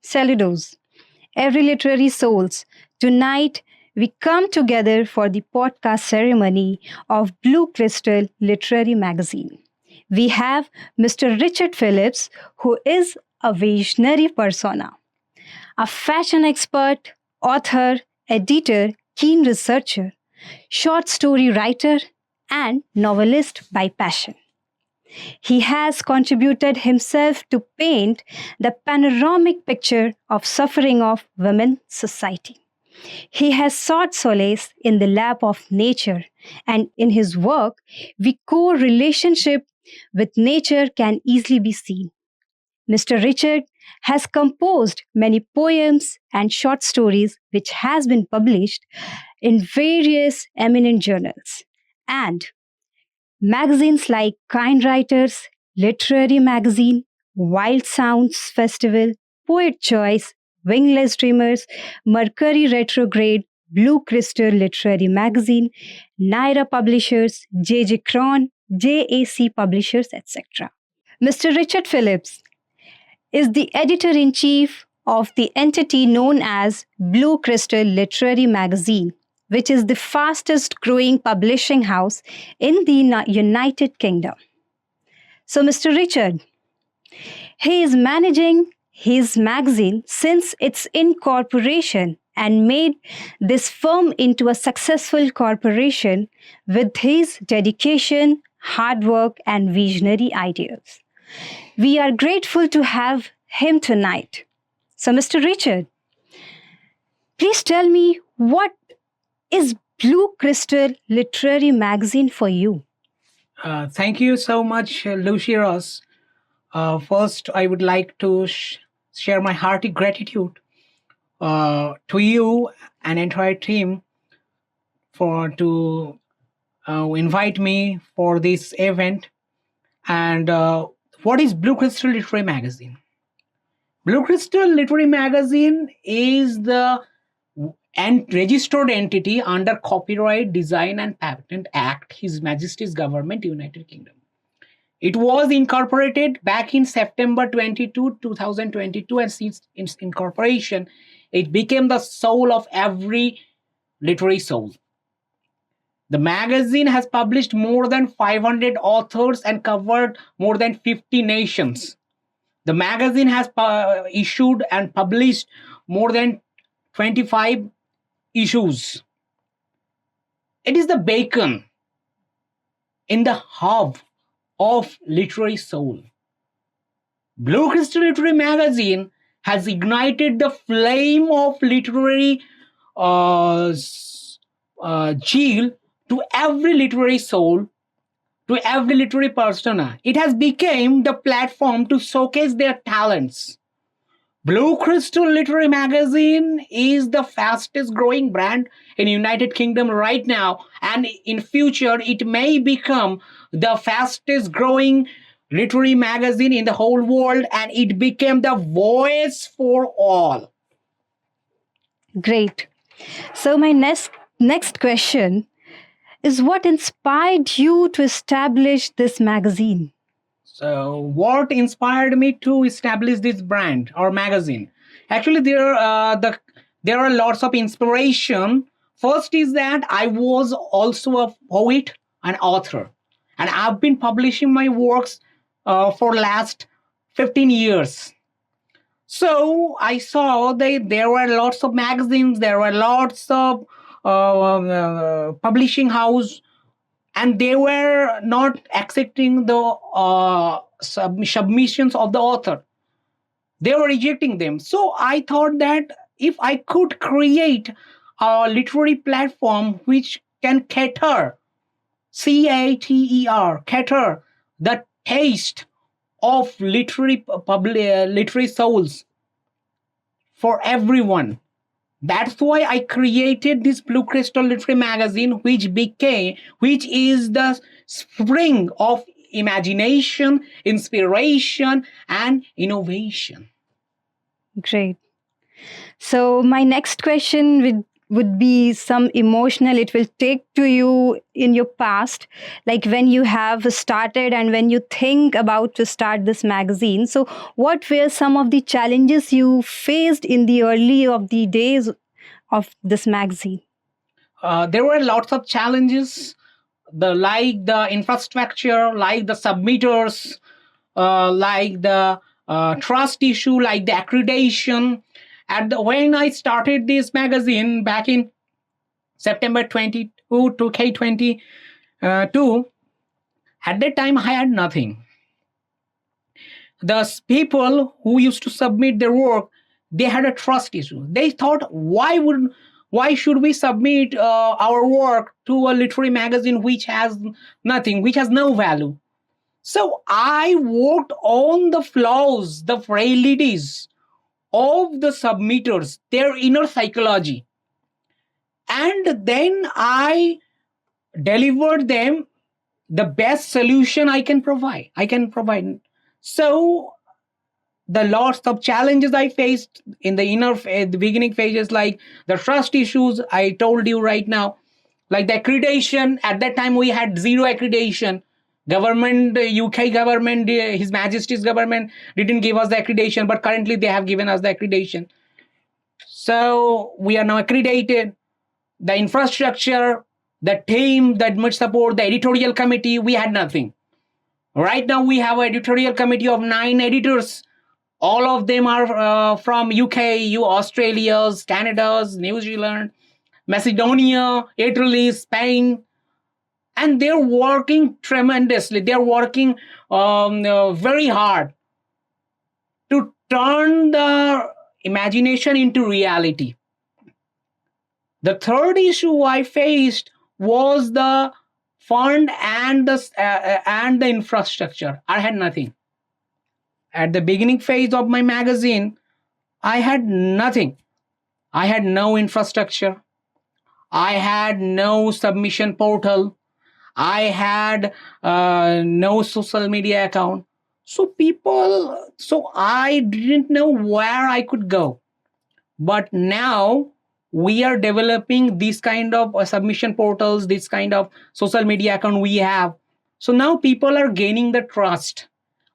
Saludos, every literary souls. Tonight, we come together for the podcast ceremony of Blue Crystal Literary Magazine. We have Mr. Richard Phillips, who is a visionary persona, a fashion expert, author, editor, keen researcher, short story writer, and novelist by passion. He has contributed himself to paint the panoramic picture of suffering of women's society. He has sought solace in the lap of nature, and in his work, the core relationship with nature can easily be seen. Mr. Richard has composed many poems and short stories which has been published in various eminent journals. And magazines like Kind Writers, Literary Magazine, Wild Sounds Festival, Poet Choice, Wingless Dreamers, Mercury Retrograde, Blue Crystal Literary Magazine, Naira Publishers, J.J. Cron, JAC Publishers, etc. Mr. Richard Phillips is the editor in chief of the entity known as Blue Crystal Literary Magazine, which is the fastest growing publishing house in the United Kingdom. So, Mr. Richard, he is managing his magazine since its incorporation and made this firm into a successful corporation with his dedication, hard work, and visionary ideas. We are grateful to have him tonight. So, Mr. Richard, please tell me what is Blue Crystal Literary Magazine for you? Thank you so much, Lucy Ross. First, I would like to share my hearty gratitude to you and entire team for to invite me for this event. And what is Blue Crystal Literary Magazine? Blue Crystal Literary Magazine is the registered entity under Copyright Design and Patent Act, His Majesty's Government, United Kingdom. It was incorporated back in September 2022, and since its incorporation, it became the soul of every literary soul. The magazine has published more than 500 authors and covered more than 50 nations. The magazine has issued and published more than 25 issues. It is the beacon in the hub of literary soul. Blue Crystal Literary Magazine has ignited the flame of literary zeal to every literary soul, to every literary persona. It has become the platform to showcase their talents. Blue Crystal Literary Magazine is the fastest growing brand in United Kingdom right now, and in future it may become the fastest growing literary magazine in the whole world, and it became the voice for all. Great. So, my next question is, what inspired you to establish this magazine? So, what inspired me to establish this brand or magazine? Actually, there are lots of inspiration. First is that I was also a poet and author, and I've been publishing my works for last 15 years. So I saw that there were lots of magazines, there were lots of publishing house, and they were not accepting the submissions of the author. They were rejecting them. So I thought that if I could create a literary platform which can cater, cater the taste of literary souls for everyone. That's why I created this Blue Crystal Literary Magazine, which is the spring of imagination, inspiration, and innovation. Great. So, my next question would be some emotional, it will take to you in your past, like when you have started and when you think about to start this magazine. So what were some of the challenges you faced in the early of the days of this magazine? There were lots of challenges, the infrastructure, like the submitters, like the trust issue, like the accreditation. When I started this magazine back in September 22 to K22, at that time I had nothing. The people who used to submit their work, they had a trust issue. They thought, why should we submit our work to a literary magazine which has nothing, which has no value? So I worked on the flaws, the frailties of the submitters, their inner psychology, and then I delivered them the best solution I can provide. So the lots of challenges I faced in the beginning phases, like the trust issues I told you right now, like the accreditation. At that time, we had zero accreditation. Government, UK government, His Majesty's government didn't give us the accreditation, but currently they have given us the accreditation. So we are now accredited. The infrastructure, the team that much support, the editorial committee, we had nothing. Right now, we have an editorial committee of 9 editors. All of them are from UK, Australia, Canada, New Zealand, Macedonia, Italy, Spain, and they're working tremendously. They're working very hard to turn the imagination into reality. The third issue I faced was the fund and the infrastructure. I had nothing. At the beginning phase of my magazine, I had nothing. I had no infrastructure. I had no submission portal. I had no social media account. So I didn't know where I could go. But now we are developing this kind of submission portals, this kind of social media account we have. So now people are gaining the trust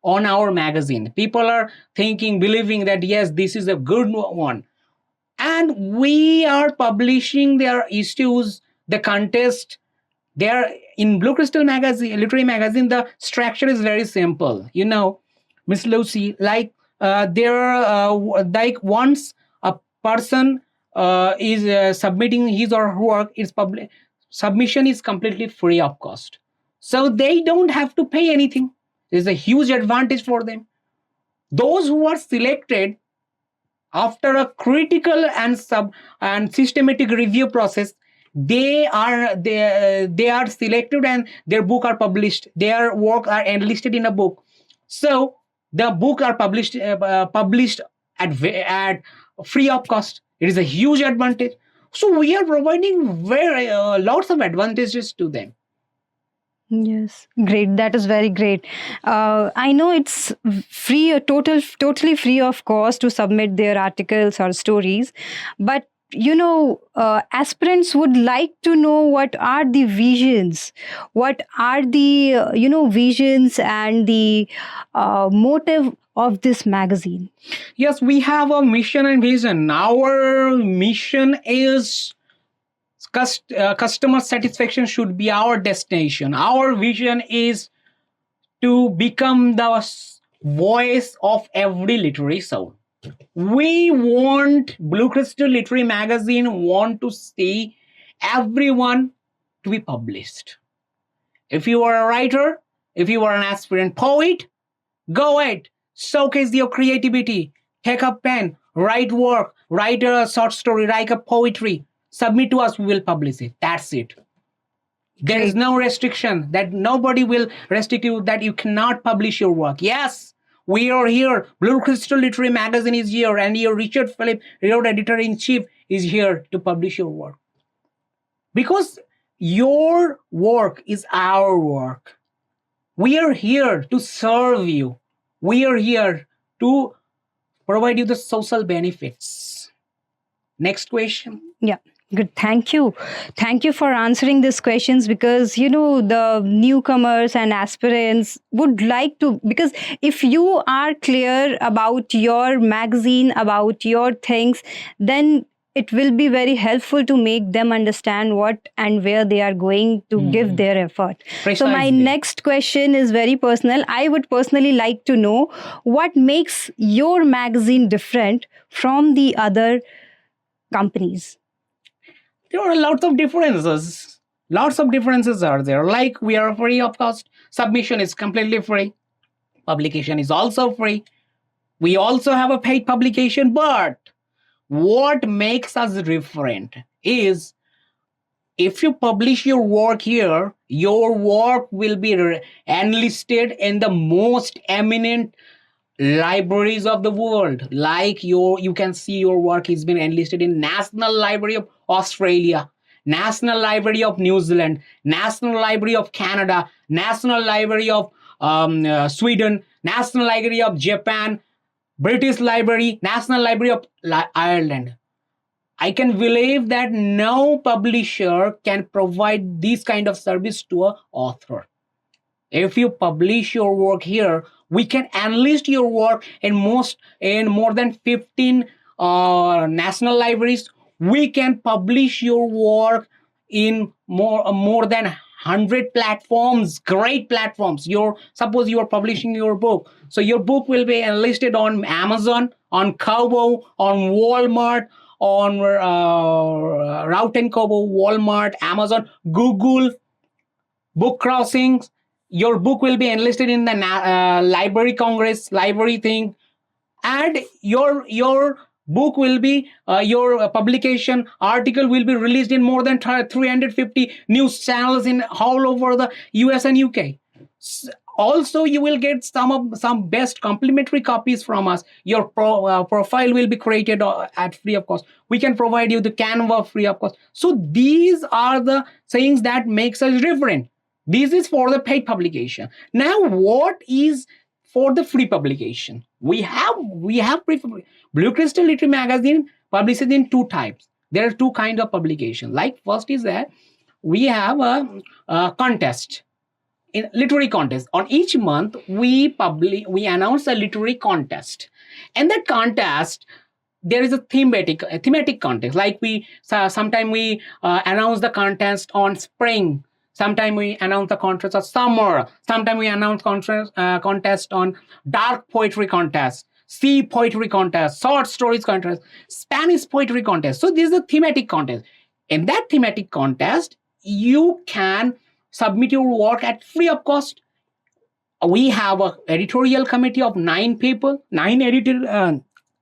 on our magazine. People are thinking, believing that yes, this is a good one. And we are publishing their issues, the contest. They're in Blue Crystal magazine, literary magazine. The structure is very simple. Miss Lucy, like once a person is submitting his or her work, is public submission is completely free of cost. So they don't have to pay anything. There's a huge advantage for them. Those who are selected after a critical and systematic review process, they are selected and their book are published, their work are enlisted in a book. So the book are published at free of cost. It is a huge advantage. So we are providing very lots of advantages to them. Yes, great. That is very great. I know it's free, totally free of cost to submit their articles or stories, but aspirants would like to know what are the visions, what are the visions and the motive of this magazine. Yes, we have a mission and vision. Our mission is customer satisfaction should be our destination. Our vision is to become the voice of every literary soul. We want Blue Crystal Literary Magazine want to see everyone to be published. If you are a writer, if you are an aspirant poet, go ahead, showcase your creativity. Take a pen, write work, write a short story, write a poetry, submit to us, we will publish it. That's it. There is no restriction that nobody will restrict you that you cannot publish your work. Yes, we are here. Blue Crystal Literary Magazine is here, and your Richard Philip, your editor-in-chief, is here to publish your work. Because your work is our work. We are here to serve you. We are here to provide you the social benefits. Next question. Yeah. Good. Thank you. Thank you for answering these questions, because, the newcomers and aspirants would like to, because if you are clear about your magazine, about your things, then it will be very helpful to make them understand what and where they are going to give their effort. So, my Precisely. next question is very personal. I would personally like to know what makes your magazine different from the other companies. There are lots of differences. Lots of differences are there. Like we are free of cost. Submission is completely free. Publication is also free. We also have a paid publication, but what makes us different is if you publish your work here, your work will be enlisted in the most eminent libraries of the world. Like you can see your work has been enlisted in National Library of Australia, National Library of New Zealand, National Library of Canada, National Library of Sweden, National Library of Japan, British Library, National Library of Ireland. I can believe that no publisher can provide this kind of service to an author. If you publish your work here, we can enlist your work in more than 15 national libraries. We can publish your work in more than 100 platforms, great platforms. Suppose you are publishing your book, so your book will be enlisted on Amazon, on Kobo, on Walmart, on Route and Kobo, Walmart, Amazon, Google, book crossings. Your book will be enlisted in the library congress, library thing, and your book will be your publication article will be released in more than 350 news channels in all over the US and UK. Also, you will get some best complimentary copies from us. Your profile will be created at free of cost. We can provide you the Canva free of cost. So these are the things that makes us different. This is for the paid publication. Now, what is for the free publication? We have Blue Crystal Literary Magazine publishes in two types. There are two kinds of publication. Like first is that we have a contest, in literary contest. On each month we announce a literary contest, and that contest there is a thematic contest. Like sometime we announce the contest on spring, sometime we announce the contest of summer, sometime we announce contest on dark poetry contest, sea poetry contest, short stories contest, Spanish poetry contest. So this is a thematic contest. In that thematic contest you can submit your work at free of cost. We have a editorial committee of 9 people,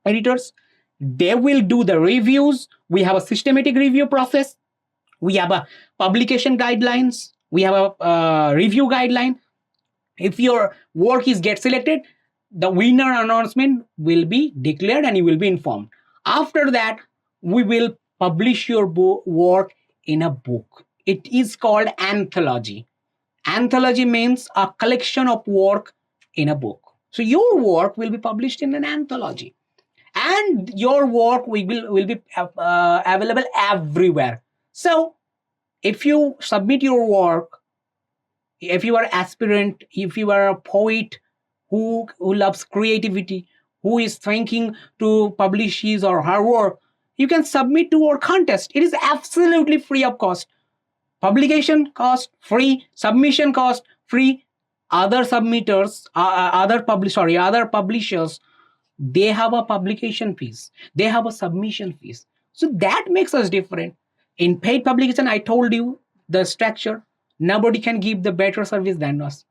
editors. They will do the reviews. We have a systematic review process. We have a publication guidelines. We have a review guideline. If your work is get selected, the winner announcement will be declared and you will be informed. After that, we will publish your work in a book. It is called anthology. Anthology means a collection of work in a book. So your work will be published in an anthology, and your work will be available everywhere. So if you submit your work, if you are aspirant, if you are a poet who loves creativity, who is thinking to publish his or her work, you can submit to our contest. It is absolutely free of cost. Publication cost free, submission cost free. Other submitters, other publishers, they have a publication fees, they have a submission fees. So that makes us different. In paid publication, I told you the structure. Nobody can give the better service than us.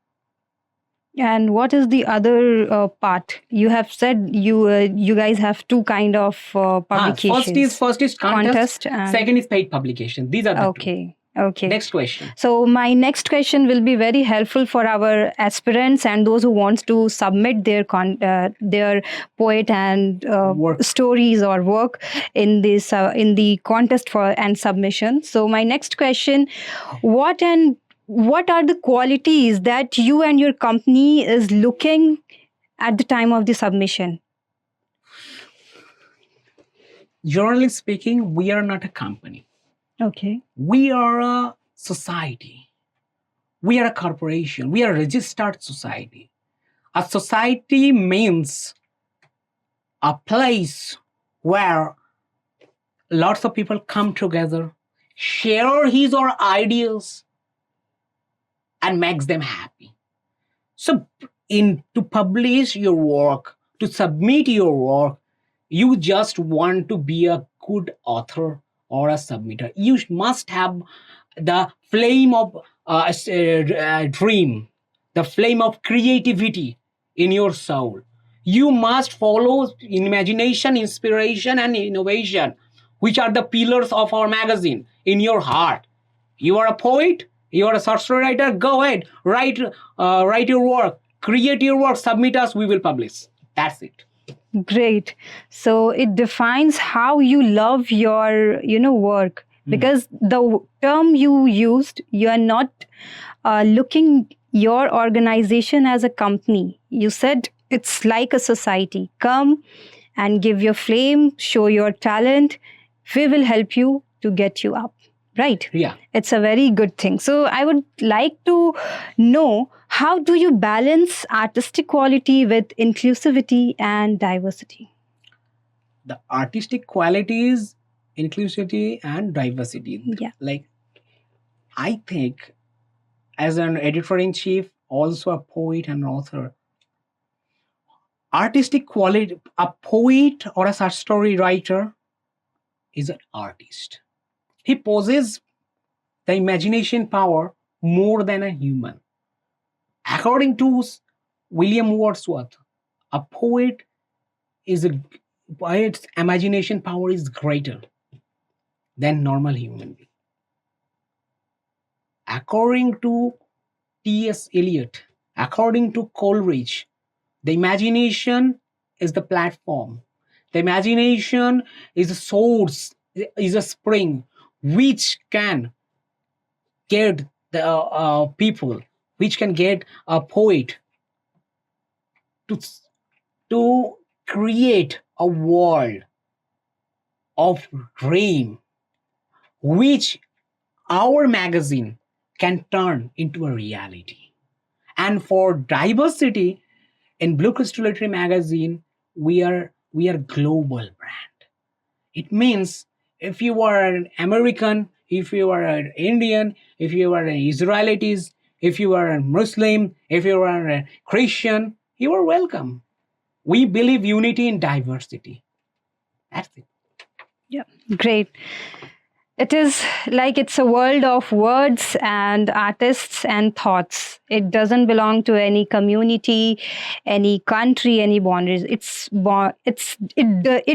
And what is the other part? You have said you guys have two kind of publications. First is contest, And second is paid publication. These are the two. okay. Okay. Next question. So my next question will be very helpful for our aspirants and those who wants to submit their poet and Work. stories or work in the contest for and submission. So my next question: what are the qualities that you and your company is looking at the time of the submission? Generally speaking, we are not a company. Okay. We are a society. We are a corporation. We are a registered society. A society means a place where lots of people come together, share his or ideals, and makes them happy. So, in to publish your work, to submit your work, you just want to be a good author or a submitter. You must have the flame of dream, the flame of creativity in your soul. You must follow imagination, inspiration, and innovation, which are the pillars of our magazine in your heart. You are a poet, you are a short story writer, go ahead, write your work, create your work, submit us, we will publish. That's it. Great. So it defines how you love your, work, because the term you used, you are not looking your organization as a company. You said it's like a society. Come and give your flame, show your talent. We will help you to get you up. Right? Yeah. It's a very good thing. So I would like to know, how do you balance artistic quality with inclusivity and diversity? The artistic qualities, inclusivity, and diversity. Yeah. Like, I think, as an editor in chief, also a poet and author, artistic quality, a poet or a short story writer is an artist. He possesses the imagination power more than a human. According to William Wordsworth, a poet is a poet's imagination power is greater than normal human being. According to T.S. Eliot, according to Coleridge, the imagination is the platform. The imagination is a source, is a spring which can get the people, which can get a poet to to create a world of dream, which our magazine can turn into a reality. And for diversity, in Blue Crystal Literary Magazine, we are global brand. It means if you are an American, if you are an Indian, if you are an Israelites, if you are a Muslim, if you are a Christian, you are welcome. We believe unity in diversity. That's it. Yeah. Great. It is like it's a world of words and artists and thoughts. It doesn't belong to any community, any country, any boundaries. It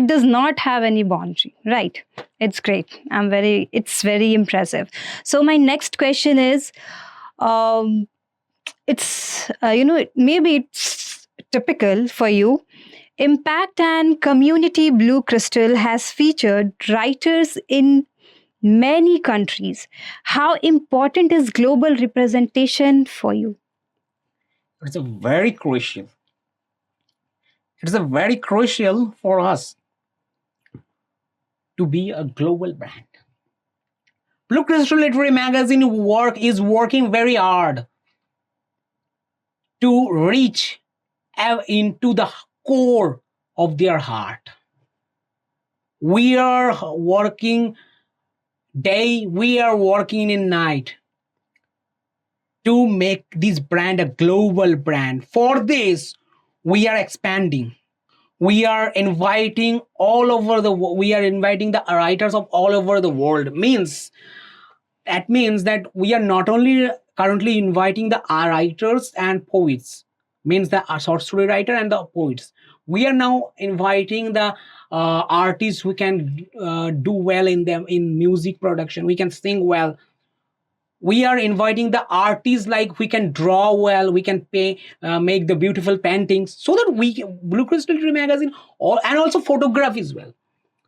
does not have any boundary, right? It's great. It's very impressive. So my next question is, um, maybe it's typical for you. Impact and Community Blue Crystal has featured writers in many countries. How important is global representation for you? It's a very crucial. It's a very crucial for us to be a global brand. Blue Crystal Literary Magazine is working very hard to reach into the core of their heart. We are working day, we are working in night to make this brand a global brand. For this, we are expanding. We are inviting we are inviting the writers of all over the world. That means that we are not only currently inviting the writers and poets, means the short story writer and the poets. We are now inviting the artists who can do well in them in music production. We can sing well. We are inviting the artists, like we can draw well, we can make the beautiful paintings, so that Blue Crystal Literary Magazine, and also photography as well.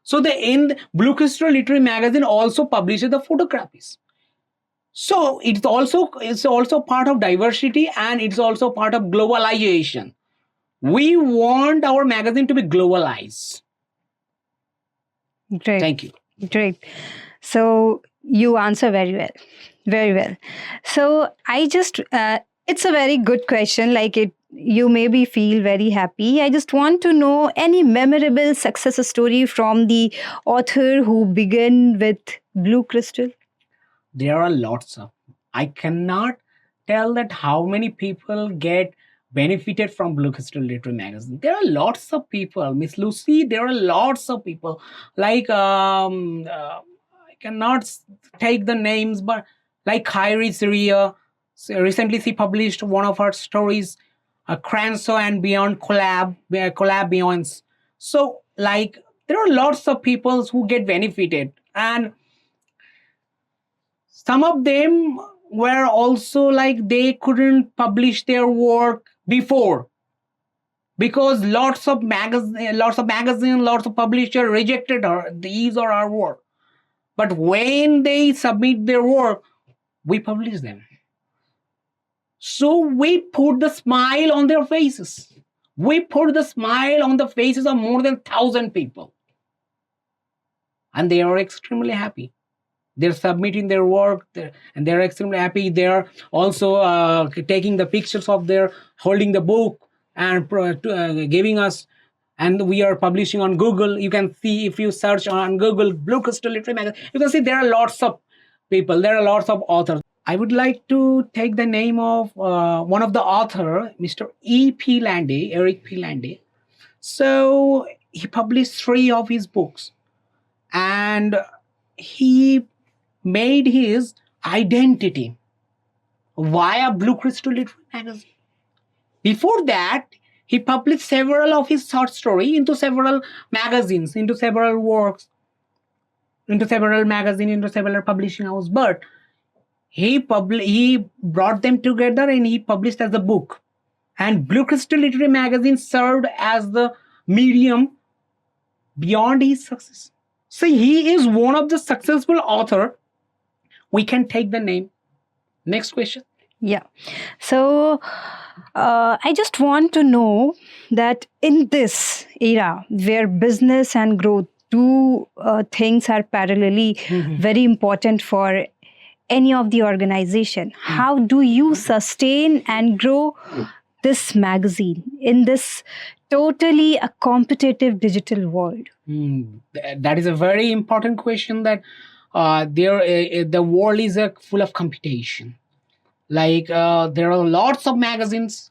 So the in Blue Crystal Literary Magazine also publishes the photographies. So it's also part of diversity, and it's also part of globalization. We want our magazine to be globalized. Great. Thank you. Great. So You answer very well. Very well. So I just, it's a very good question. Like it, you maybe feel very happy. I just want to know any memorable success story from the author who began with Blue Crystal. There are lots of. I cannot tell that how many people get benefited from Blue Crystal Literary Magazine. There are lots of people, Miss Lucy. There are lots of people. Like I cannot take the names, but like Kyrie Syria. So recently, she published one of her stories, Cranso and Beyond collab Beyonds. So like there are lots of people who get benefited, and some of them were also like they couldn't publish their work before because lots of publisher rejected her these or our work. But when they submit their work, we publish them. So we put the smile on their faces. We put the smile on the faces of more than 1,000 people, and they are extremely happy. They're submitting their work and they're extremely happy. They're also taking the pictures of their holding the book and giving us, and we are publishing on Google. You can see if you search on Google Blue Crystal Literary Magazine, you can see there are lots of people, there are lots of authors. I would like to take the name of one of the author, Mr. E.P. Landy, Eric P. Landy. So he published 3 of his books, and he made his identity via Blue Crystal Literary Magazine. Before that, he published several of his short story into several magazines, into several works, into several magazines, into several publishing houses. But he brought them together and he published as a book. And Blue Crystal Literary Magazine served as the medium beyond his success. So he is one of the successful author. We can take the name. Next question. Yeah. So I just want to know that in this era where business and growth, two things are parallelly very important for any of the organization, how do you sustain and grow this magazine in this totally a competitive digital world? That is a very important question. That the world is full of competition. Like there are lots of magazines,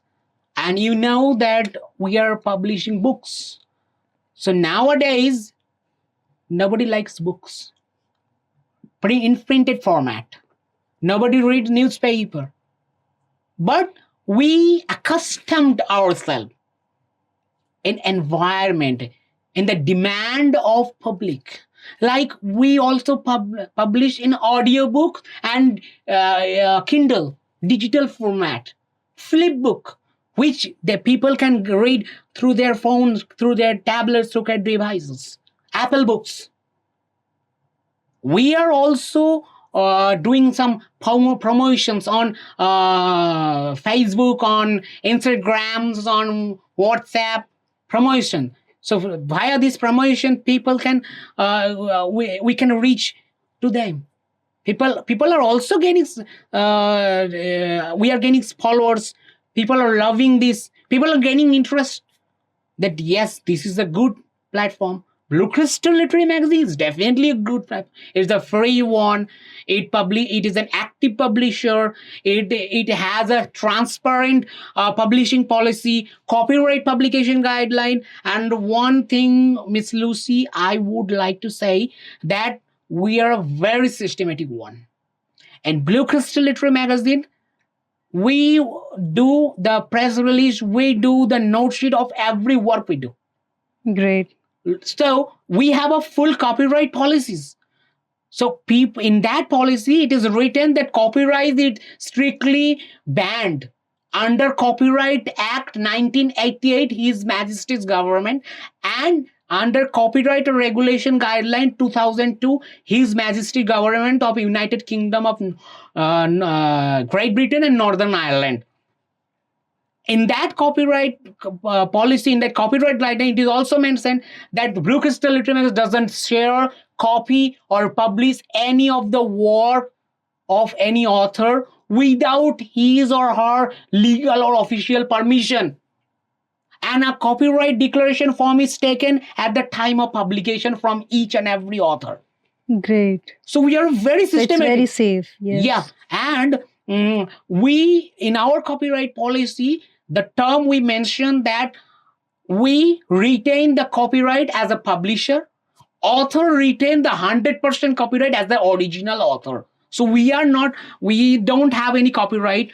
and you know that we are publishing books. So nowadays, nobody likes books, in printed format. Nobody reads newspaper, but we accustomed ourselves in environment, in the demand of public. Like we also publish in audiobook and Kindle digital format, flip book, which the people can read through their phones, through their tablets, through their devices, Apple books. We are also doing some promotions on Facebook, on Instagrams, on WhatsApp promotion. So via this promotion, people can we can reach to them. People are also getting we are getting followers. People are loving this. People are gaining interest that yes, this is a good platform. Blue Crystal Literary Magazine is definitely a good platform. It's a free one. It is an active publisher. It has a transparent publishing policy, copyright publication guideline. And one thing, Miss Lucy, I would like to say that we are a very systematic one. And Blue Crystal Literary Magazine, we do the press release, we do the note sheet of every work we do. Great. So we have a full copyright policies. So people in that policy, it is written that copyright is strictly banned under Copyright Act 1988, His Majesty's government, and under Copyright Regulation Guideline 2002, His Majesty Government of United Kingdom of Great Britain and Northern Ireland. In that copyright policy, in that copyright guideline, it is also mentioned that Blue Crystal Literary Magazine doesn't share copy or publish any of the work of any author without his or her legal or official permission. And a copyright declaration form is taken at the time of publication from each and every author. Great. So we are very So it's systematic. very safe. Yes. Yeah. And we, in our copyright policy, the term we mentioned that we retain the copyright as a publisher, author retain the 100% copyright as the original author. So we don't have any copyright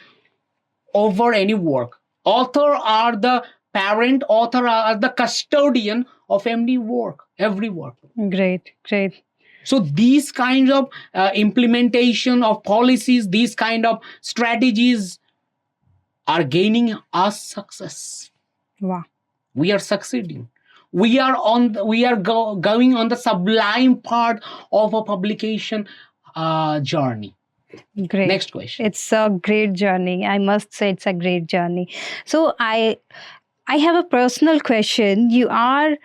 over any work. Author are the parent, author are the custodian of every work. Great. Great. So these kinds of implementation of policies, these kind of strategies are gaining us success. Wow. We are succeeding. We are going on the sublime part of a publication journey. Great. Next question. It's a great journey. I must say it's a great journey. So I have a personal question. You are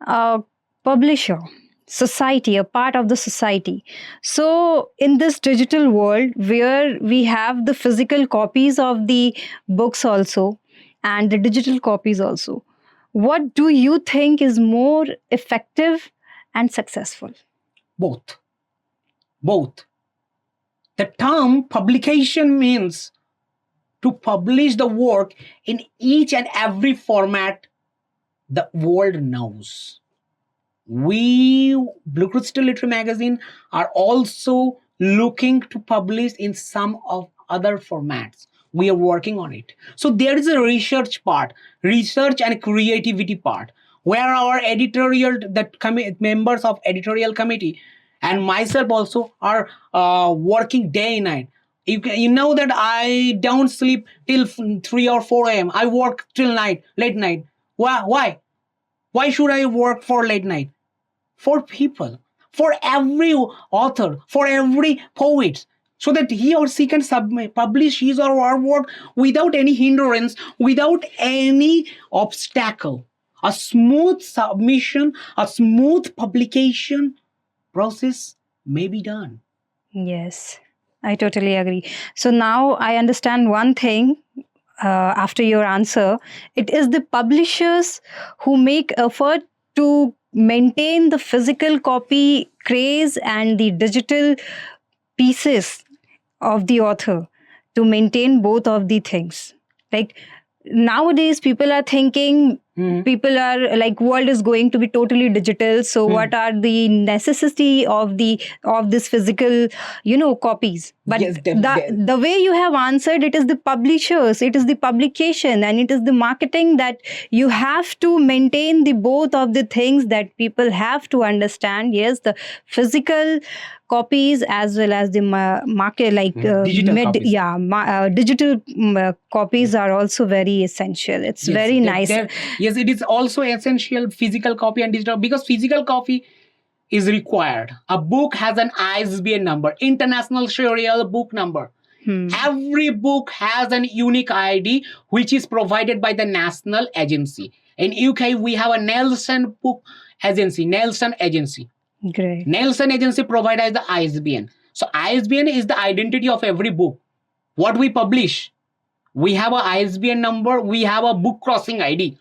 a publisher, society, a part of the society. So in this digital world where we have the physical copies of the books also and the digital copies also, what do you think is more effective and successful? Both. The term publication means to publish the work in each and every format the world knows. We, Blue Crystal Literary Magazine, are also looking to publish in some of other formats. We are working on it. So there is a research and creativity part, where our members of editorial committee and myself also are working day and night. You know that I don't sleep till 3 or 4 a.m. I work till late night. Why? Why should I work for late night? For people, for every author, for every poet, so that he or she can publish his or her work without any hindrance, without any obstacle. A smooth submission, a smooth publication process may be done. Yes, I totally agree. So now I understand one thing after your answer. It is the publishers who make effort to maintain the physical copy craze and the digital pieces of the author, to maintain both of the things. Like nowadays people are thinking, people are like, world is going to be totally digital, so what are the necessity of this physical copies? But Yes, the way you have answered, it is the publishers, it is the publication, and it is the marketing, that you have to maintain the both of the things, that people have to understand. Yes, the physical copies as well as the market, like Digital copies. digital copies are also very essential. It's very nice. Yes, it is also essential, physical copy and digital, because physical copy is required. A book has an ISBN number, International Serial Book Number. Every book has an unique ID, which is provided by the national agency. In UK, we have a Nelson Book Agency, Nelson Agency. Great. Nelson Agency provides the ISBN. So ISBN is the identity of every book. What we publish, we have a ISBN number, we have a book crossing ID.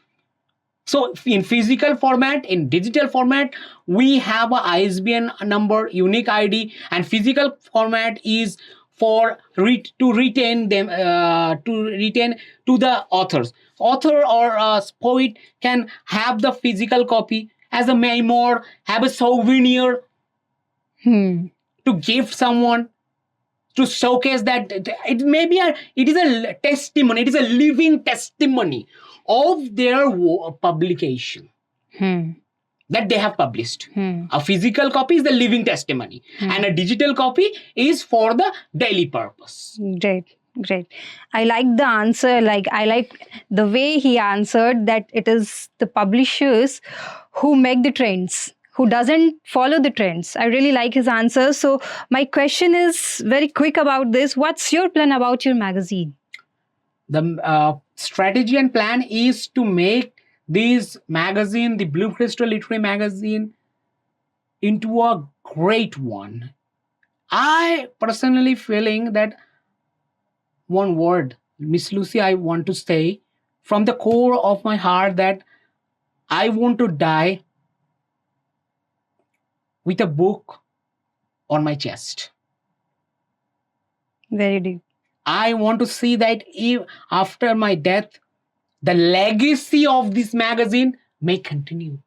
So in physical format, in digital format, we have a ISBN number, unique ID, and physical format is for to retain them, to the authors. Author or poet can have the physical copy as a memoir, have a souvenir to give someone, to showcase that it is a testimony, it is a living testimony of their publication that they have published. A physical copy is the living testimony, and a digital copy is for the daily purpose. Great. I like the answer. Like, I like the way he answered, that it is the publishers who make the trends, who doesn't follow the trends. I really like his answer. So my question is very quick about this. What's your plan about your magazine? The strategy and plan is to make this magazine, the Blue Crystal Literary Magazine, into a great one. I personally feeling that one word, Miss Lucy, I want to say from the core of my heart that I want to die with a book on my chest. Very deep. I want to see that if after my death, the legacy of this magazine may continue.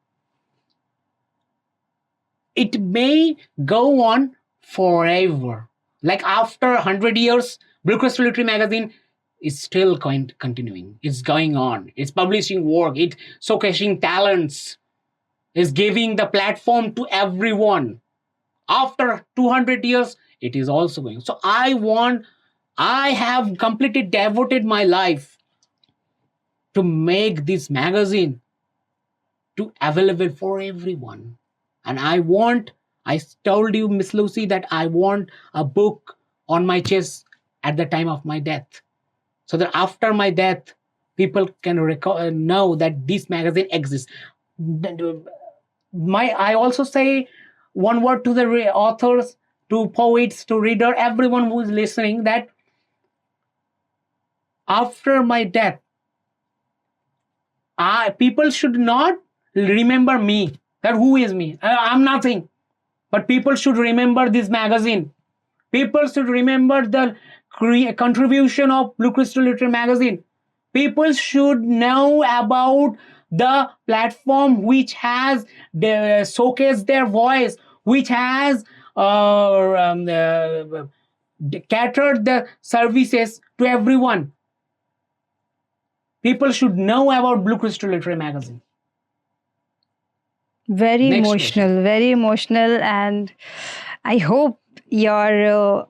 It may go on forever. Like after 100 years, Blue Crystal Literary Magazine is still continuing. It's going on. It's publishing work. It's showcasing talents. It's giving the platform to everyone. After 200 years, it is also going. So I have completely devoted my life to make this magazine to available for everyone. And I told you, Miss Lucy, that I want a book on my chest at the time of my death. So that after my death, people can know that this magazine exists. I also say one word to the authors, to poets, to reader, everyone who is listening, that after my death, people should not remember me. That who is me? I'm nothing. But people should remember this magazine. People should remember the contribution of Blue Crystal Literary Magazine. People should know about the platform which has showcased their voice, which has catered the services to everyone. People should know about Blue Crystal Literary Magazine. Very Next emotional, question. very emotional. And I hope your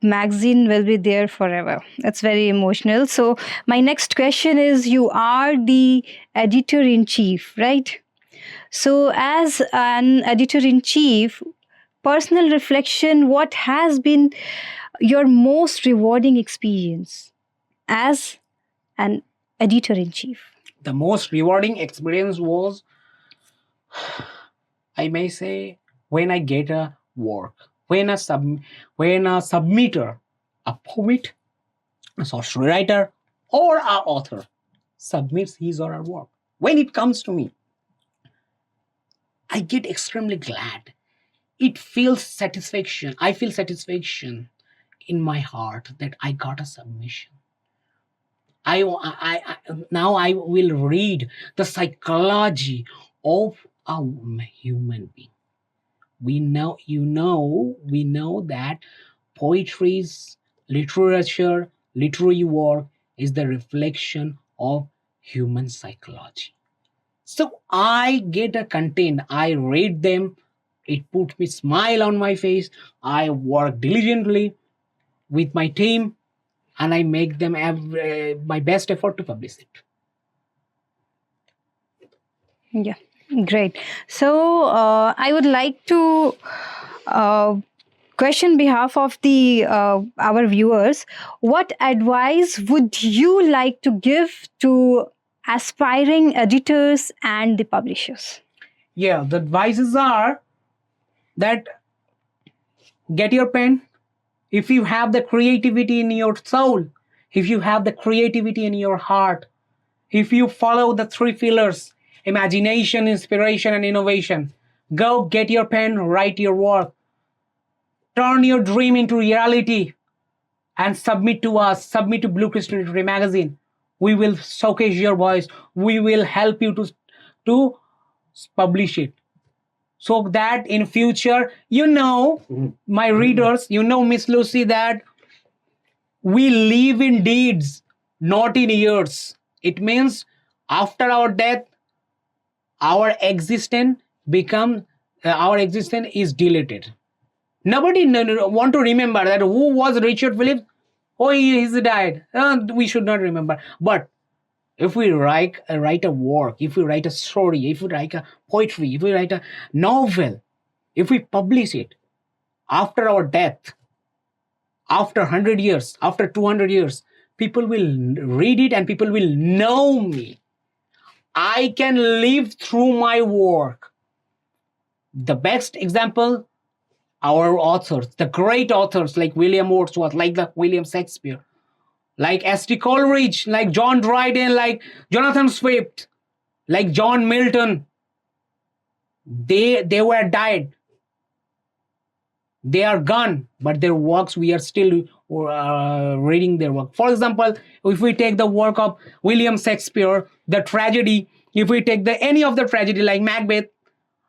magazine will be there forever. It's very emotional. So, my next question is, you are the editor in chief, right? So, as an editor in chief, personal reflection, what has been your most rewarding experience as an editor in chief? The most rewarding experience was, I may say, when I get a work, when a submitter, a poet, a social writer, or a author submits his or her work. When it comes to me, I get extremely glad. It feels satisfaction. I feel satisfaction in my heart that I got a submission. Now I will read the psychology of a human being. We know that poetry's literature, literary work is the reflection of human psychology. So I get a content, I read them, it put me smile on my face. I work diligently with my team, and I make them my best effort to publish it. Yeah, great. So I would like to question behalf of the our viewers. What advice would you like to give to aspiring editors and the publishers? Yeah, the advices are that get your pen. If you have the creativity in your soul, if you have the creativity in your heart, if you follow the three pillars, imagination, inspiration, and innovation, go get your pen, write your work, turn your dream into reality, and submit to us, submit to Blue Crystal Literary Magazine. We will showcase your voice. We will help you to publish it. So that in future, my readers, Miss Lucy, that we live in deeds, not in years. It means after our death, our existence become our existence is deleted. Nobody want to remember that who was Richard Phillips. Oh, he's died. We should not remember. But if we write a work, if we write a story, if we write a poetry, if we write a novel, if we publish it after our death, after 100 years, after 200 years, people will read it and people will know me. I can live through my work. The best example, our authors, the great authors like William Wordsworth, like the William Shakespeare, like S.T. Coleridge, like John Dryden, like Jonathan Swift, like John Milton. They were died. They are gone, but their works we are still reading their work. For example, if we take the work of William Shakespeare, the tragedy, if we take the any of the tragedy like Macbeth,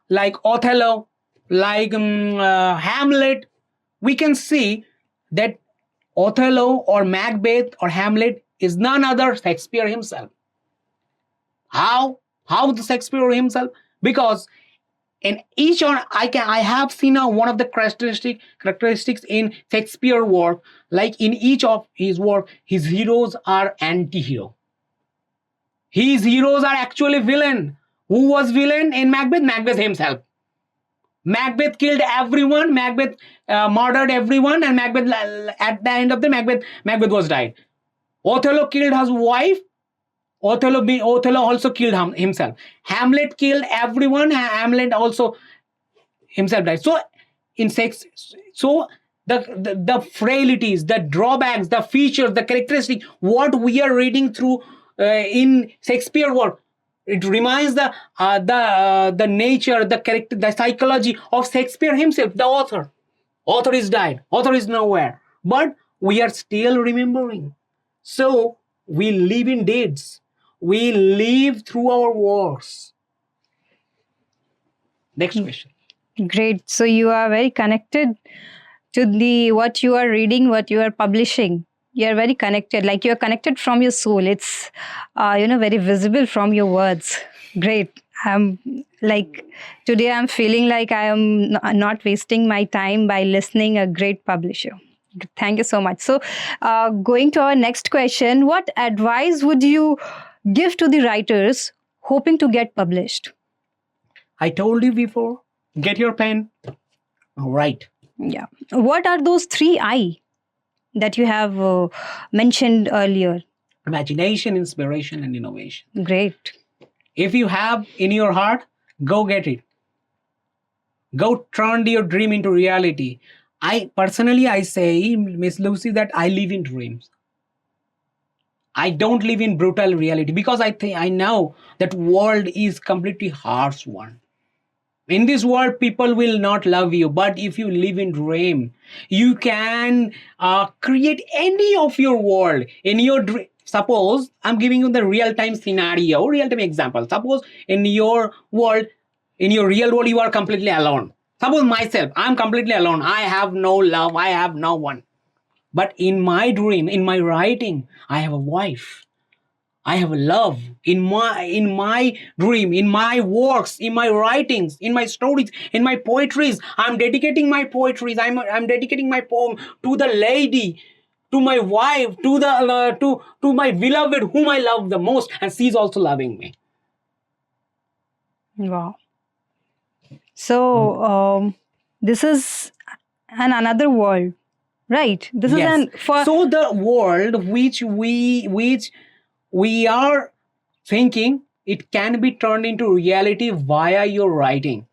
like Othello, like Hamlet, we can see that Othello or Macbeth or Hamlet is none other Shakespeare himself. How? How the Shakespeare himself? Because in each one, I have seen one of the characteristics in Shakespeare work. Like in each of his work, his heroes are anti-hero. His heroes are actually villain. Who was villain in Macbeth? Macbeth himself. Macbeth killed everyone. Macbeth murdered everyone, and Macbeth at the end of the Macbeth was died. Othello killed his wife. Othello also killed himself. Hamlet killed everyone. Hamlet also himself died. So in sex, so the frailties, the drawbacks, the features, the characteristics, what we are reading through in Shakespeare work, it reminds the nature, the character, the psychology of Shakespeare himself, the author. Author is died. Author is nowhere. But we are still remembering. So we live in deeds. We live through our works. Next question. Great. So you are very connected to the what you are reading, what you are publishing. You are very connected. Like you are connected from your soul. It's very visible from your words. Great. I'm like today. I'm feeling like I am not wasting my time by listening a great publisher. Thank you so much. So, going to our next question, what advice would you give to the writers hoping to get published? I told you before, get your pen. All right. Yeah. What are those 3 I that you have mentioned earlier? Imagination, inspiration, and innovation. Great. If you have in your heart, go get it. Go turn your dream into reality. I say, Miss Lucy, that I live in dreams. I don't live in brutal reality because I know that world is completely harsh one. In this world, people will not love you, but if you live in dream, you can create any of your world in your dream. Suppose I'm giving you the real-time scenario, real-time example. Suppose in your world, in your real world, you are completely alone. Suppose myself, I'm completely alone. I have no love. I have no one. But in my dream, in my writing, I have a wife. I have love in my dream, in my works, in my writings, in my stories, in my poetries. I'm dedicating my poetries. I'm dedicating my poem to the lady, to my wife, to the to my beloved, whom I love the most, and she's also loving me. Wow. So this is another world, right? This is Yes. an for So the world which we are thinking, it can be turned into reality via your writing.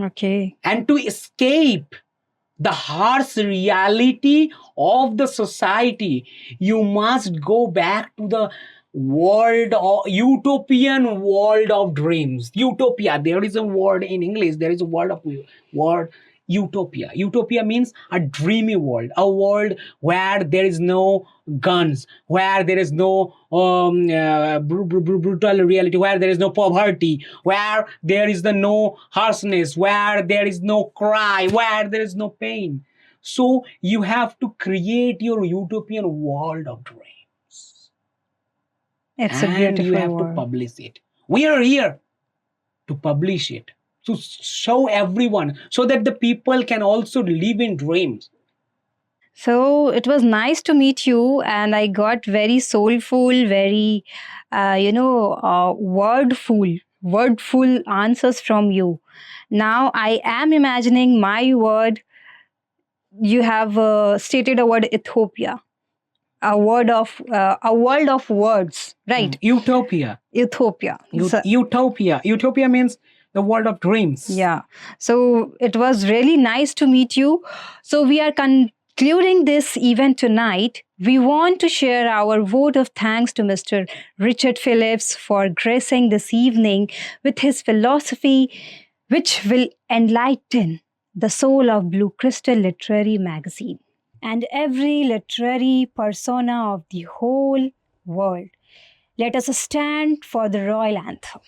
okay. And to escape the harsh reality of the society, you must go back to the world of utopian world of dreams. Utopia, there is a word in English, there is a word utopia. Utopia means a dreamy world, a world where there is no guns, where there is no brutal reality, where there is no poverty, where there is no harshness, where there is no cry, where there is no pain. So you have to create your utopian world of dreams. It's a And beautiful you have world. to publish it. We are here to publish it, to show everyone so that the people can also live in dreams. So it was nice to meet you, and I got very soulful, very, wordful answers from you. Now I am imagining my word. You have stated a word Ethiopia, a world of words, right? Utopia. Ethiopia. Utopia means the world of dreams. Yeah. So it was really nice to meet you. So we are concluding this event tonight. We want to share our vote of thanks to Mr. Richard Phillips for gracing this evening with his philosophy, which will enlighten the soul of Blue Crystal Literary Magazine and every literary persona of the whole world. Let us stand for the royal anthem.